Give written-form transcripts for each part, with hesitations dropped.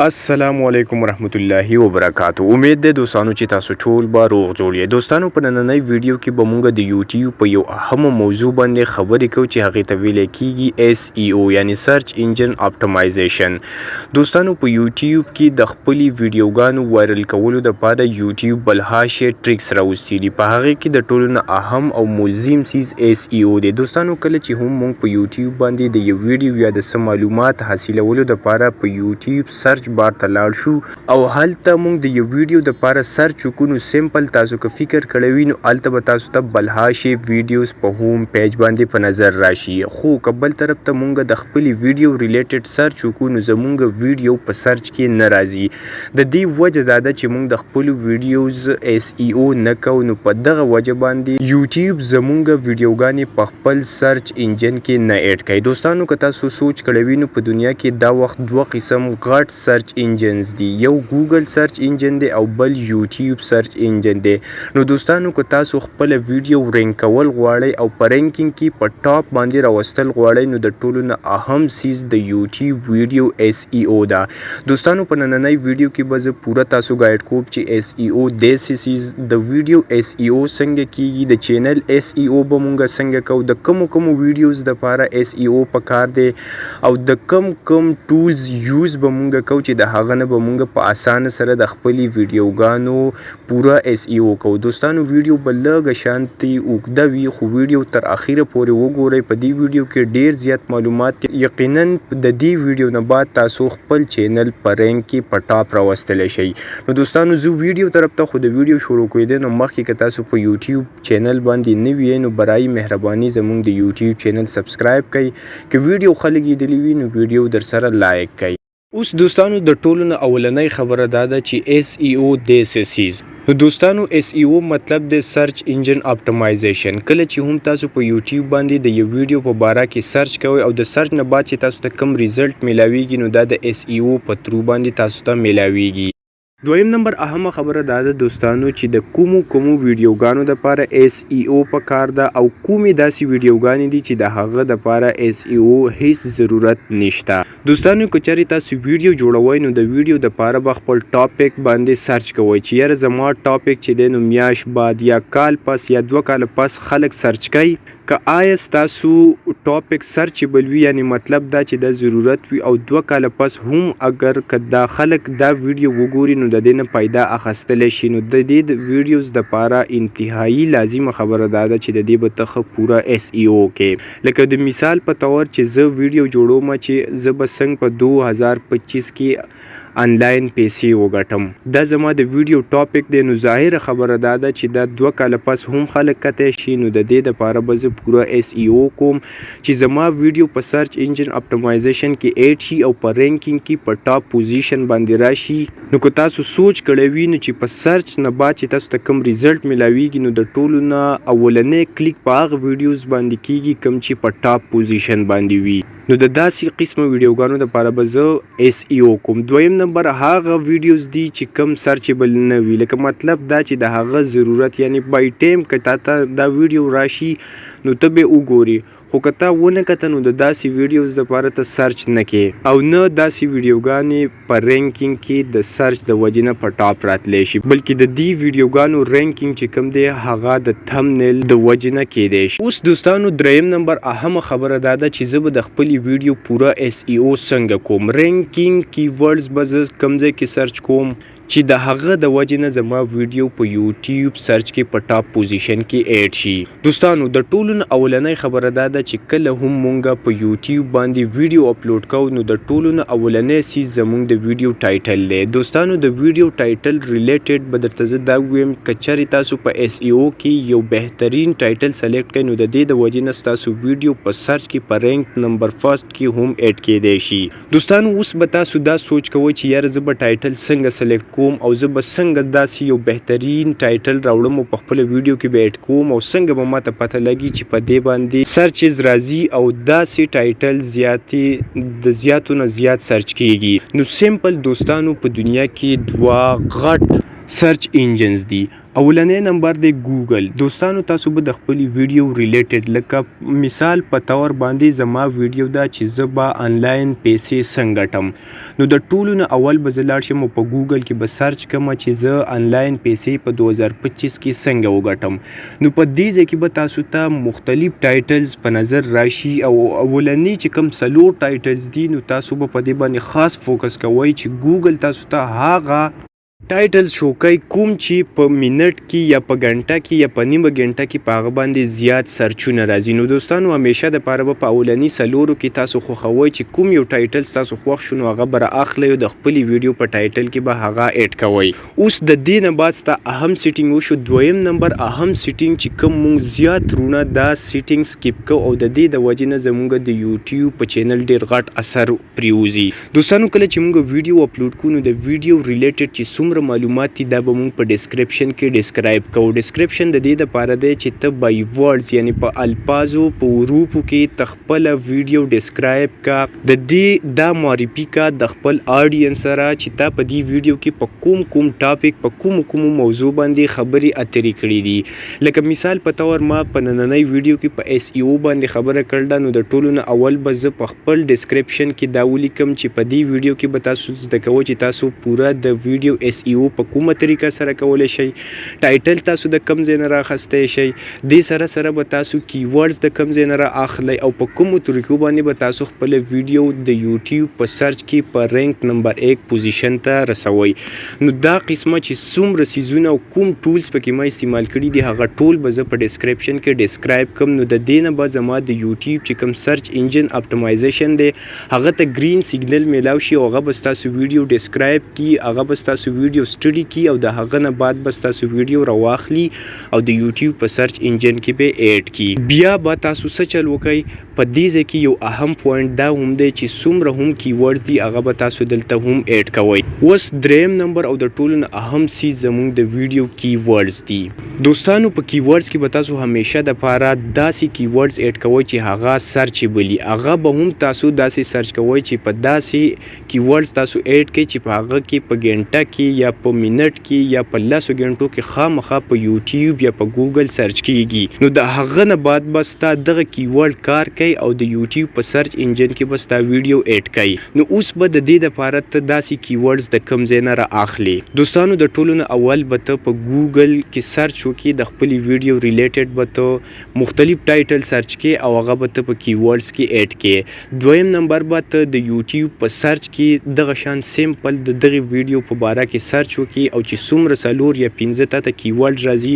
السلام علیکم ورحمت الله وبرکاتو. امید ده دوستانو چې تاسو ټول به روغ جوړ یې. دوستانو په نننۍ ویډیو کې به مونږ د یوټیوب په یو اهمه موضوع باندې خبرې کوو چې هغې ته ویل کېږي SEO یعنی سرچ انجن اپټمایزیشن. دوستانو په یوټیوب کې د خپلې ویډیوګانو وایرل کولو دپاره یوټیوب بلهاشه ټریکس راوستي دي. په هغې کې د ټولو نه اهم او ملزم څیز SEO دی. دوستانو کله چې هم مونږ په یوټیوب باندې د یو ویډیو یا د څه معلومات حاصلولو دپاره په یوټیوب سرچ بار ته لاړ شو او هلته مونږ د یو ویډیو دپاره سرچ وکړو، نو سمپل تاسو که فکر کړی وي نو هلته به تاسو ته بلهاشه ویډیوز په هوم پیج باندې په نظر راشي. خو که بل طرف ته مونږ د خپلې ویډیو ریلیټډ سرچ وکړو نو زمونږ ویډیو په سرچ کې نه راځي. د دې وجه دا ده چې مونږ د خپلو ویډیوز SEO نه کوو، نو په دغه وجه باندې یوټیوب زمونږ ویډیوګانې په خپل سرچ انجن کې نه ایډ کوي. دوستانو که تاسو سوچ کړی وي نو په دنیا کې دا وخت دوه قسم غټ سرچ انجنز دي، یو ګوګل سرچ انجن دی او بل یوټیوب سرچ انجن دی. نو دوستانو که تاسو خپل ویډیو رینک کول غواړئ او په رینکینګ کې په ټاپ باندې راوستل غواړئ نو د ټولو نه اهم څیز د یوټیوب ویډیو SEO ده. دوستانو په نننۍ ویډیو کې به زه پوره تاسو ګایډ کوم چې SEO داسې څیز د ویډیو SEO څنګه کیږي، د چینل SEO به مونږ څنګه کوو، د کومو ویډیوز دپاره SEO پکار دی او د کم ټولز یوز به مونږ کوو چې د هغه نه به مونږ په اسانه سره د خپلې ویډیوګانو پوره SEO کوو. دوستانو ویډیو به لږه شانتي اوږده وي خو ویډیو تر اخره پورې وګورئ. په دې ویډیو کې ډیر زیات معلومات یقینا د دې ویډیو نه بعد تاسو خپل چینل په رینک کې په ټاپ راوستلی شئ. نو دوستانو زه ویډیو طرف ته خو د ویډیو شروع کېدو نه مخکې که تاسو په یوټیوب چینل باندې نوي یې نو برای مهرباني زموږ د یوټیوب چینل سبسکرایب کړئ. که ویډیو ښه لګېدلی وي نو ویډیو در سره لایک کړئ. اوس دوستانو د ټولو نه اولنۍ خبره دا ده چې SEO داسې څیز. نو دوستانو SEO مطلب د سرچ انجن اپټمایزیشن. کله چې هم تاسو په یوټیوب باندې د یو ویډیو په باره کې سرچ کوئ او د سرچ نه بعد چې تاسو ته کوم ریزلټ میلاویږي نو دا د SEO په ترو باندې تاسو ته میلاویږي. دویم نمبر اهمه خبره دا ده دوستانو چې د کومو ویډیوګانو دپاره SEO پکار ده او کومې داسې ویډیوګانې دي چې د هغه دپاره SEO هیڅ ضرورت نشته. دوستانو که چېرې تاسو ویډیو جوړوئ نو د ویډیو دپاره به خپل ټاپک باندې سرچ کوئ چې یاره زما ټاپک چې دی نو میاشت بعد یا کال پس یا 2 کاله پس خلک سرچ کوي. که آیا ستاسو ټاپک سرچیبل وي یعنی مطلب دا چې دا ضرورت وي او 2 کاله پس هم اگر که دا خلک دا ویډیو وګوري نو د دې نه پیدا اخیستلی شي نو د دې د ویډیوز دپاره انتهایی لازمه خبره دا ده چې د دې به ته ښه پوره SEO کې. لکه د مثال په طور چې زه ویډیو جوړوم چې زه به څنګه په 2025 کې آنلاین پیسې وګټم. دا زما د ویډیو ټاپک دی نو ظاهره خبره دا ده چې دا 2 کاله پس هم خلک کتی شي نو د دې دپاره به زه پوره SEO کوم چې زما ویډیو په سرچ انجن اپټمایزیشن کې ایډ شي او په رینکینګ کې په ټاپ پوزیشن باندې راشي. نو که تاسو سوچ کړی وي نو چې په سرچ نه بعد چې تاسو ته کوم ریزلټ میلاویږي نو د ټولو نه اولنی کلیک په هغه ویډیوز باندې کیږي کوم چې په ټاپ پوزیشن باندې وي. نو د داسې قسمه ویډیوګانو دپاره به زه SEO کوم. دویم نمبر هغه ویډیوز دي چې کم سرچیبل نه وي، لکه مطلب دا چې د هغه ضرورت یعنی بای ټایم که تا ته دا ویډیو راشي نو ته به وګوري خو که تا ونه کته نو د داسې ویډیوز دپاره ته سرچ نه کې او نه داسې ویډیوګانې په رینکینګ کې د سرچ د وجې نه په ټاپ راتلی شي، بلکې د دې ویډیوګانو رینکینګ چې کوم دی هغه د تمنیل د وجې نه کیدی شي. اوس دوستانو دریم نمبر اهمه خبره دا ده چې زه به د خپلې ویډیو پوره SEO څنګه کوم. رینکینګ کیورډز به زه کوم ځای کې سرچ کوم چې د هغه د وجې نه زما ویډیو په یوټیوب سرچ کې په ټاپ پوزیشن کې ایډ شي. دوستانو د ټولو نه اولنۍ خبره دا ده چې کله هم مونږ په یوټیوب باندې ویډیو اپلوډ کوو نو د ټولو نه اولنی څیز زموږ د ویډیو ټایټل دی. دوستانو د ویډیو ټایټل ریلیټډ به درته زه دا ویم که چېرې تاسو په SEO کې یو بهترین ټایټل سلیکټ کړئ نو د دې د وجې نه ستاسو ویډیو په سرچ کې په رینک نمبر فرست کې هم ایډ کیدی شي. دوستانو اوس به تاسو دا سوچ کوئ چې یاره زه به ټایټل څنګه سلیکټ کوم او زه به څنګه داسې یو بهترین ټایټل راوړم او په خپله ویډیو کې به ایډ کوم او څنګه به ماته پته لګي چې په دې باندې سرچز راځي او داسې ټایټل د زیاتو نه زیات سرچ کیږي. نو سمپل دوستانو په دنیا کې 2 غټ سرچ انجنز دي. اولنی نمبر دی ګوګل. دوستانو تاسو به د خپل ویډیو ریلیټډ لکه مثال په تور باندې زما ویډیو دا چې زه به انلاین پیسې څنګه ګټم، نو د ټولو نه اول به زه لاړ شم په ګوګل کې به سرچ کوم چې زه انلاین پیسې په 2025 کې څنګه وګټم. نو په دې ځای کې به تاسو ته مختلف ټایټلز په نظر راشي او اولنی چې کوم څلور ټایټلز دي نو تاسو به په دې باندې خاص فوکس کوئ چې ګوګل تاسو ته هغه ټایټلز شو کوي کوم چې په منټ کې یا په غنټه کې یا په نیمه غنټه کې په هغه باندې زیات سرچونه راځي. نو دوستانو همیشه د پاره په اولنی سلورو کې تاسو خوښوئ چې کوم یو ټایټل تاسو خوښ شو نو هغه بر اخلي او د خپل ویډیو په ټایټل کې به هغه اډ کوئ. اوس د دې نه بعد ستا اهم سیټینګ وشو. دویم نمبر اهم سیټینګ چې کوم مونږ زیات رونه دا سیټینګ سکیپ کو او د دې د وجې نه زمونږ د یوټیوب په چینل ډیر غټ اثر پریوزي. دوستانو کله چې مونږ ویډیو اپلوډ کوو نو د ویډیو ریلیټډ چې څومره معلومات دي دا به مونږ په ډسکرپشن کې ډسکرایب کوو. ډسکرپشن د دې لپاره دی چې ته بای ورډز یعنی په الفاظو په حروفو کې تخپل ویډیو ډسکرایب کا، د دې دا معرفي کا د خپل آډینس سره چې تا په دې ویډیو کې په کوم ټاپک په کوم موضوع باندې خبرې اترې کړې دي. لکه مثال په تور ما په نننۍ ویډیو کې په اس ای او باندې خبره کړله نو د ټولو نه اول به زه په خپل ډسکرپشن کې دا ولیکم چې په دې ویډیو کې به تاسو زده کوئ چې تاسو پوره د ویډیو اس ای او په کومه طریقه سره کولی شئ، ټایټل تاسو د کم ځای نه راخستی شئ، دې سره به تاسو کیورډز د کم ځای نه رااخلئ او په کومو طریقو باندې به تاسو خپل ویډیو د یوټیوب په سرچ کې په رینک نمبر 1 پوزیشن ته رسوئ. نو دا قسمه چې څومره سیزونه او کوم ټولز پکې ما استعمال کړي دي هغه ټول به زه په ډسکرپشن کې ډسکرایب کوم. نو د دې نه به زما د یوټیوب چې کوم سرچ انجن اپټیمایزیشن دی هغه ته گرین سیګنل میلاو شي او هغه به ستاسو ویډیو ډسکرایب کی، هغه به ستاسو ویډیو سټډي کی او د هغه نه بعد بس تاسو ویډیو راواخلي او د یوټیوب په سرچ انجن کې به اډ کی. بیا به تاسو څه چل وکئ په دې ځای کې یو اهم پوینټ دا هم دی چې څومره هم کیورډز دي هغه به تاسو دلته هم اډ کوئ. اوس دریم نمبر او د ټولو نه اهم سیز زموږ د ویډیو کیورډز دي. دوستانو په کیورډز کې به تاسو همیشه د پاره داسې کیورډز اډ کوئ چې هغه سرچیبل وي. هغه به هم تاسو داسې سرچ کوئ چې په داسې کیورډز تاسو اډ کړئ چې په هغه کې په غنټه کې یا په منټ کې یا په لسو غنټو کې خامخا په یوټیوب یا په ګوګل سرچ کیږي. نو د هغه نه بعد بس تا دغه کیورډ کار کوي او د یوټیوب په سرچ انجن کې بس تا ویډیو اډ کوي. نو اوس به د دې لپاره ته داسې کیورډز د کم ځای نه رااخلي. دوستانو د ټولو نه اول به ته په ګوګل کې سرچ وکړي د خپل ویډیو ریلیټډ به ته مختلف ټایټل سرچ کې او هغه به ته په کیورډز کې اډ کې. دویم نمبر به ته د یوټیوب په سرچ کې دغه شان سیمپل د دغه ویډیو په باره کې سرچ وکړي او چې څومره څلور یا 15 ته کیورډ راځي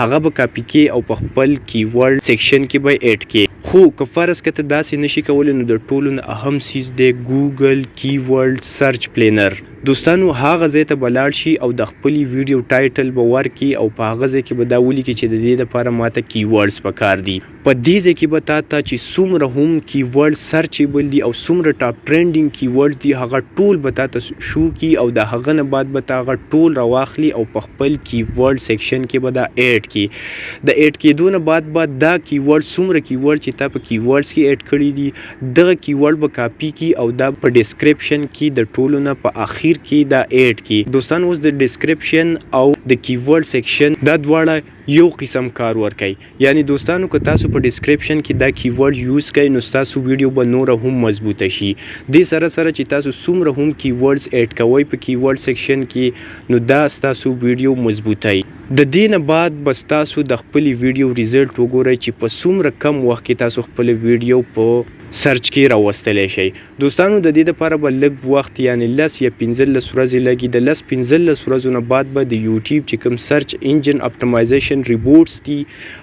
هغه به کاپی کې او په خپل کیورډ سیکشن کې به اډ کې. خو که فرض کته داسې نشي کولی نو د ټولو نه اهم سیز دی ګوګل کیورډ سرچ پلینر. دوستانو هغه ځای ته به لاړ شي او د خپل ویډیو ټایټل به ورکړي او په هغه ځای کې به دا ولیکي چې د دې لپاره ماته کیورډز پکار دي. په دې ځای کې به تا ته چې څومره هم کیورډ سرچیبل دي او څومره ټاپ ټرینډینګ کیورډز دي هغه ټول به تا ته شو کی او د هغه نه بعد به تا هغه ټول راواخلي او په خپل کیورډ سیکشن کې به دا اډ کی. د اډ کېدو نه بعد دا کیورډ څومره کیورډ چې تا په کیورډز کې اډ کړي دي دغه کیورډ به کاپی کی او دا په ډسکرپشن کې د ټولو نه په اخر کې دا اډ کی. دوستان اوس د ډسکرپشن او د کیورډ سیکشن دا دواړه یو قسم کار ورکوي. یعنی دوستانو که تاسو په ډسکرپشن کې دا کیورډ یوز کړئ نو تاسو ویډیو به نور هم مضبوطه شي. دې سره چې تاسو څومره هم کیورډز اډ کوئ په کیورډ سیکشن کې نو دا تاسو ویډیو مضبوطوي. د دې نه بعد بس تاسو د خپل ویډیو ریزلټ وګورئ چې په څومره کم وخت کې تاسو خپل ویډیو په سرچ کې راوستلی شئ. دوستانو د دې لپاره به لږ وخت یعنی 10 یا 15 ورځې لګي. د 10-15 ورځو نه بعد به د یوټیوب چې کوم سرچ انجن اپټیمایزیشن ریپورټس دي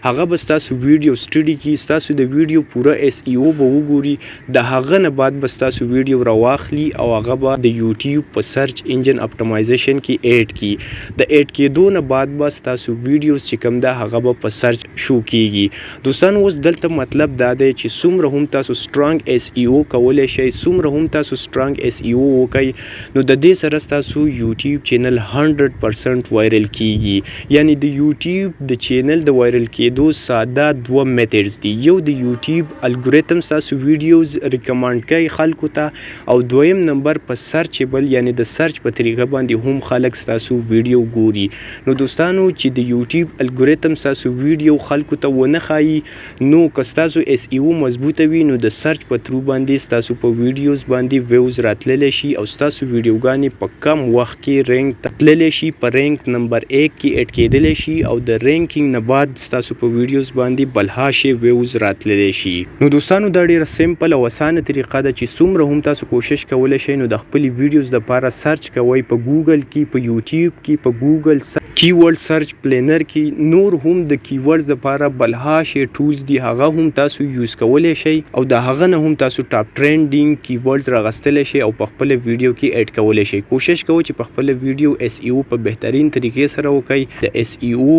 هغه به ستاسو ویډیو سټډي کی، ستاسو د ویډیو پوره اس ای او به وګوري. د هغه نه بعد به ستاسو ویډیو راواخلي او هغه به د یوټیوب په سرچ انجن اپټیمایزیشن کې اډ کی. د اډ کېدو نه بعد به ستاسو ویډیوز چې کوم ده هغه به په سرچ شو کیږي. دوستانو اوس دلته مطلب دا دی چې څومره هم تاسو سترانګ اس ای او کولای شئ. څومره هم تاسو سترانګ اس ای او وکئ نو د دې سره ستاسو یوټیوب چینل 100% وایرل کیږي. یعنی د یوټیوب د چینل د وایرل کېدو ساده دوه میتھډز دي. یو د یوټیوب الګوریتم ستاسو ویډیوز ریکمنډ کوي خلکو ته، او دویم نمبر په سرچبل یعنی د سرچ په طریقه باندې هم خلک ستاسو ویډیو ګوري. نو دوستانو چې د یوټیوب الګوریتم ستاسو ویډیو خلکو ته ونه ښایي نو که ستاسو اس ای او مضبوطه وي نو د سرچ په ترو باندې ستاسو په ویډیوز باندې ویوز راتللی شي او ستاسو ویډیوګانې په کم وخت کې رینک ته تللی شي، په رینک نمبر 1 کې اډ کېدلی شي او د رینکینګ نه بعد ستاسو په ویډیوز باندې بلهاشه ویوز راتللی شي. نو دوستانو دا ډیره سمپل او اسانه طریقه ده چې څومره هم تاسو کوشش کولی شئ نو د خپل ویډیوز لپاره سرچ کوئ په ګوګل کې، په یوټیوب کې، په ګوګل کیورډ سرچ پلینر کې. نور هم د کیورډز لپاره بلهاشه ټولز دي، هغه هم تاسو یوز کولی شئ او د هغه نه هم تاسو ټاپ ټرینډینګ کیورډز راغستلی شئ او په خپل ویډیو کې اډ کولی شئ. کوشش کوئ چې په خپل ویډیو اس ای او په بهترین طریقې سره وکړئ. د اس ای او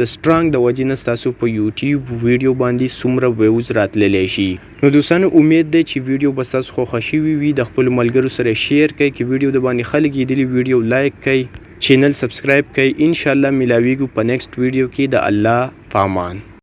د سترانګ د وجې نه ستاسو په یوټیوب ویډیو باندې څومره ویوز راتللی شي. نو دوستانو امید دی چې ویډیو به ستاسو خوښه شوي وي. د خپلو ملګرو سره شیر کړئ، که ویډیو د باندې خلک لیدلي ویډیو لایک کړئ، چینل سبسکرایب کړئ. انشاءالله ملاویږو په نیکسټ ویډیو کې. د الله په امان.